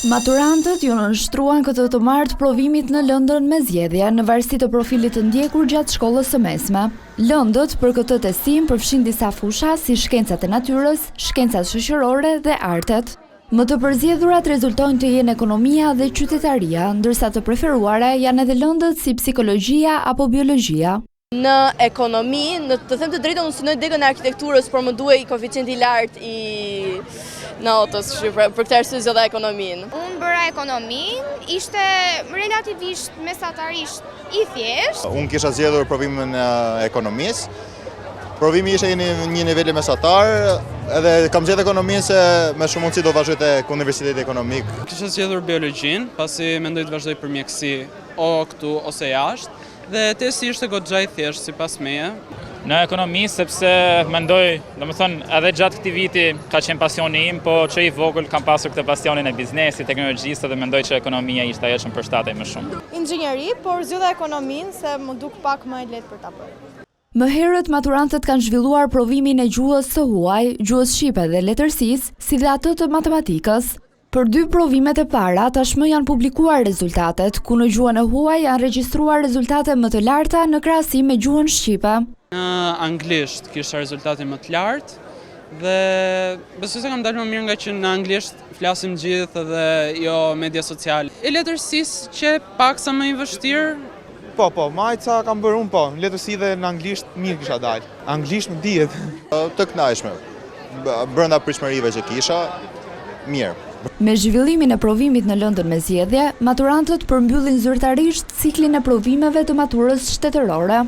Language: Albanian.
Maturantët ju nënshtruan këtë të martë provimit në lëndën me zgjedhje në varësi të profilit të ndjekur gjatë shkollës së mesme. Lëndët për këtë testim përfshin disa fusha si shkencat e natyrës, shkencat shoqërore dhe artet. Më të përzgjedhurat rezultojnë të jenë ekonomia dhe qytetaria, ndërsa të preferuara janë edhe lëndët si psikologjia apo biologjia. Në ekonomi, të them të drejtën, unë synoj degën e arkitekturës, por më duhej koeficienti i lartë i notës, për këtë arsye zgjodha ekonominë. Unë bëra ekonominë, ishte relativisht mesatarisht i thjeshtë. Unë kisha zgjedhur provimin e ekonomisë. Provimi ishte një nivel mesatar, edhe kam zgjedhur ekonominë se me shumë mundësi do vazhdoj tek Universiteti Ekonomik. Kisha zgjedhur biologjinë, pasi mendoj të vazhdoj për mjekësi o këtu ose jashtë. Dhe testi ishte goxha i thjeshtë sipas meje. Në ekonomi sepse mendoj, domethënë edhe gjatë këtij viti ka qenë pasioni im, po që i vogël kam pasur këtë pasionin e biznesit, teknologjisë dhe mendoj që ekonomia ishte ajo që më përshtatej më shumë. Inxhinieri, por zgjodha ekonominë se më duk pak më e lehtë për ta bërë. Më herët maturantët kanë zhvilluar provimin e gjuhës së huaj, gjuhës shqipe dhe letërsisë, si dhe atë të matematikës. Për 2 provimet e para, tashmë janë publikuar rezultatet, ku në gjuhën e huaj janë regjistruar rezultate më të larta në krahasim me gjuhën shqipe. Në anglisht kisha rezultate më të lartë dhe besoj se kam dalë më mirë nga që në anglisht flasim gjithë dhe jo media sociale. E letërsisë që pak sa më i vështirë. Po, majca kam bërë unë po, në letërsi dhe në anglisht mirë kisha dalë. Anglisht më dihet. Të kënaqshme. Brenda pritshmërive që kisha, mirë. Me zhvillimin e provimit në lëndën me zgjedhje, maturantët përmbyllin zyrtarisht ciklin e provimeve të maturës shtetërore.